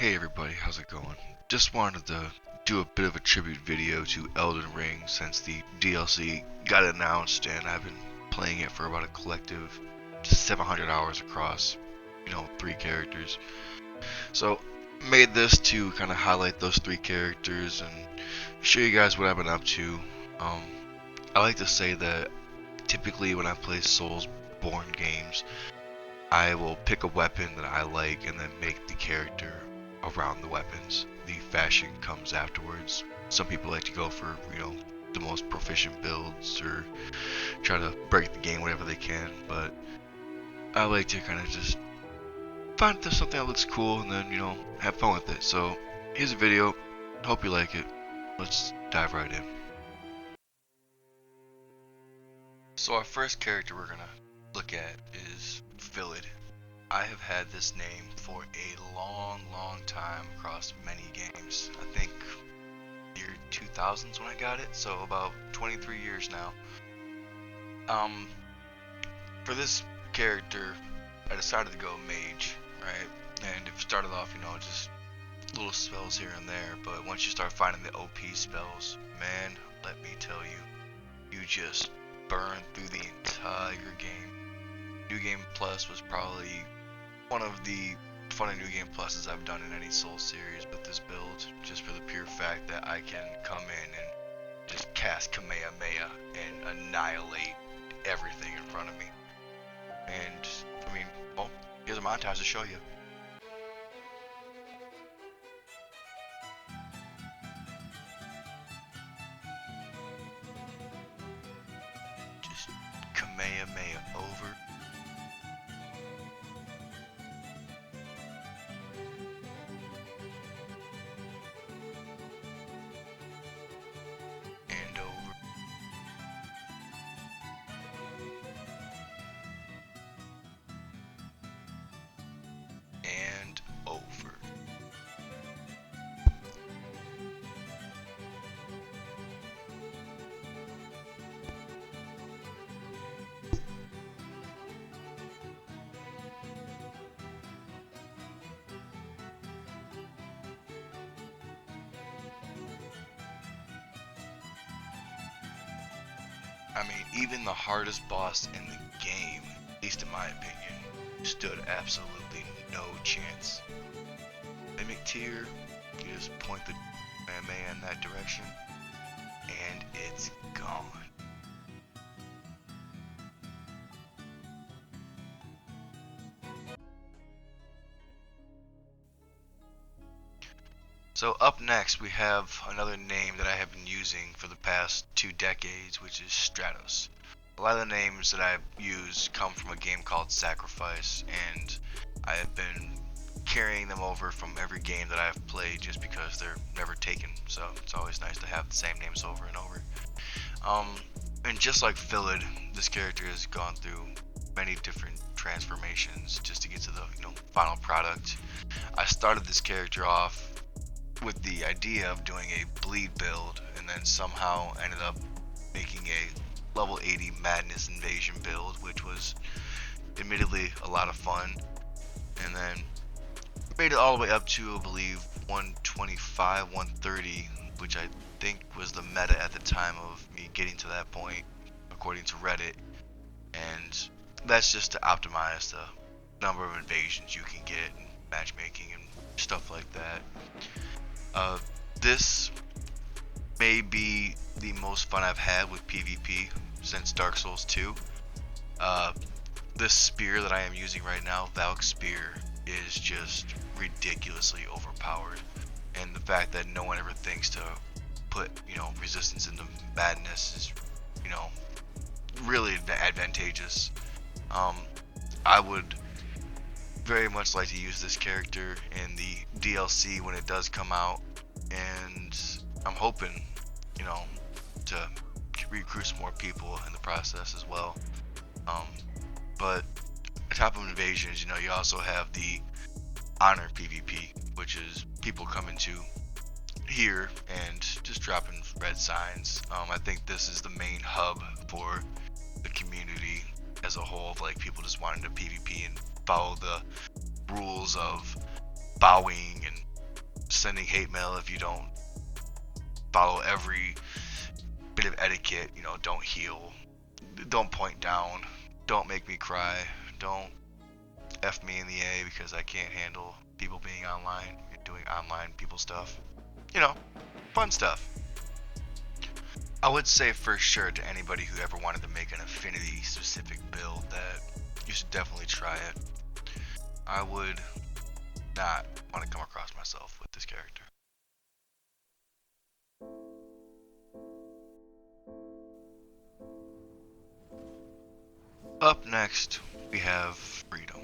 Hey everybody, how's it going? Just wanted to do a bit of a tribute video to Elden Ring since the DLC got announced and I've been playing it for about a collective 700 hours across, 3 characters. So, made this to kind of highlight those 3 characters and show you guys what I've been up to. Um, I like to say that typically when I play Souls-born games, I will pick a weapon that I like and then make the character around the weapons. The fashion comes afterwards. Some people like to go for, the most proficient builds or try to break the game whatever they can, but I like to kind of just find something that looks cool and then, have fun with it. So here's a video. Hope you like it. Let's dive right in. So our first character we're gonna look at is Philid. I have had this name for a long time across many games. I think year 2000s when I got it, so about 23 years now. For this character, I decided to go mage, right? And it started off, just little spells here and there, but once you start finding the OP spells, man, let me tell you, you just burn through the entire game. New Game Plus was probably one of the funny New Game Pluses I've done in any Soul series with this build, just for the pure fact that I can come in and just cast Kamehameha and annihilate everything in front of me. And, well, here's a montage to show you. Just Kamehameha over. And over. And over. Even the hardest boss in the game, at least in my opinion, stood absolutely no chance. Mimic Tier, you just point the Kamehameha in that direction, and it's gone. So up next we have another name that I have been using for the past 2 decades, which is Stratos. A lot of the names that I've used come from a game called Sacrifice, and I have been carrying them over from every game that I've played just because they're never taken, so it's always nice to have the same names over and over. And just like Philid, this character has gone through many different transformations just to get to the final product. I started this character off with the idea of doing a bleed build and then somehow ended up making a level 80 madness invasion build, which was admittedly a lot of fun, and then made it all the way up to I believe 125 130, which I think was the meta at the time of me getting to that point according to Reddit, and that's just to optimize the number of invasions you can get and matchmaking and stuff like that. This may be the most fun I've had with PvP since Dark Souls 2. This spear that I am using right now, Valk Spear, is just ridiculously overpowered. And the fact that no one ever thinks to put, resistance into madness is, really advantageous. I would very much like to use this character in the DLC when it does come out, and I'm hoping, to recruit some more people in the process as well. But on top of invasions, you also have the honor PvP, which is people coming to here and just dropping red signs. I think this is the main hub for the community as a whole, of like people just wanting to PvP and follow the rules of bowing and sending hate mail if you don't follow every bit of etiquette. Don't heal, don't point down, don't make me cry, don't F me in the A because I can't handle people being online and doing online people stuff. You know, fun stuff. I would say for sure to anybody who ever wanted to make an affinity specific build that you should definitely try it. I would not want to come across myself with this character. Up next, we have Freedom.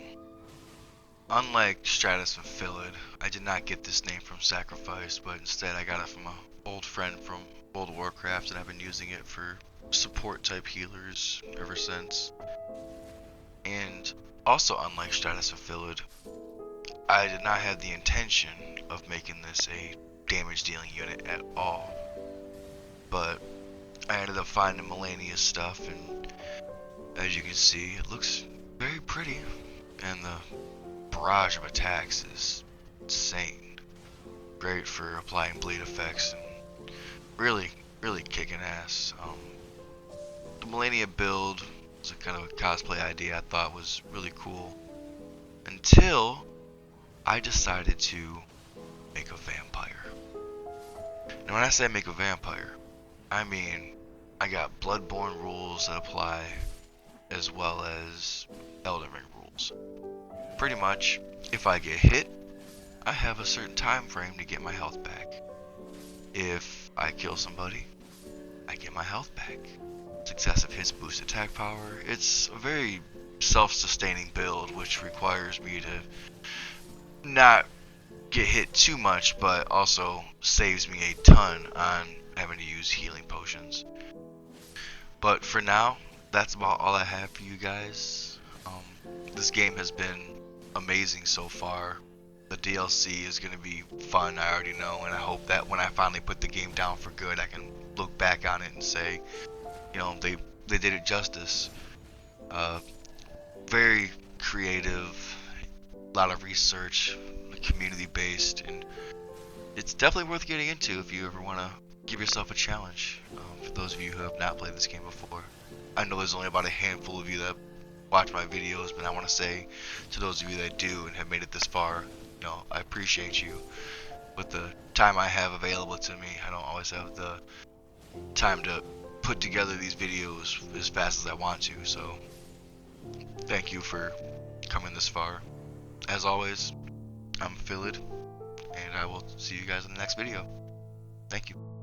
Unlike Stratus and Philid, I did not get this name from Sacrifice, but instead I got it from an old friend from World of Warcraft, and I've been using it for support type healers ever since. And also, unlike Stratus and Philid, I did not have the intention of making this a damage dealing unit at all. But I ended up finding Melania's stuff, and as you can see, it looks very pretty, and the barrage of attacks is insane. Great for applying bleed effects and really, really kicking ass. The Melania build was a kind of a cosplay idea I thought was really cool until I decided to make a vampire. Now, when I say make a vampire, I mean I got Bloodborne rules that apply as well as Elden Ring rules. Pretty much, if I get hit, I have a certain time frame to get my health back. If I kill somebody, I get my health back. Successive hits boost attack power. It's a very self-sustaining build, which requires me to not get hit too much, but also saves me a ton on having to use healing potions. But for now, that's about all I have for you guys. This game has been amazing so far. The DLC is going to be fun, I already know, and I hope that when I finally put the game down for good, I can look back on it and say, they did it justice. Very creative, a lot of research, community based, and it's definitely worth getting into if you ever want to give yourself a challenge. For those of you who have not played this game before, I know there's only about a handful of you that watch my videos, but I want to say to those of you that do and have made it this far, I appreciate you. With the time I have available to me, I don't always have the time to put together these videos as fast as I want to, so thank you for coming this far. As always, I'm Philid, and I will see you guys in the next video. Thank you.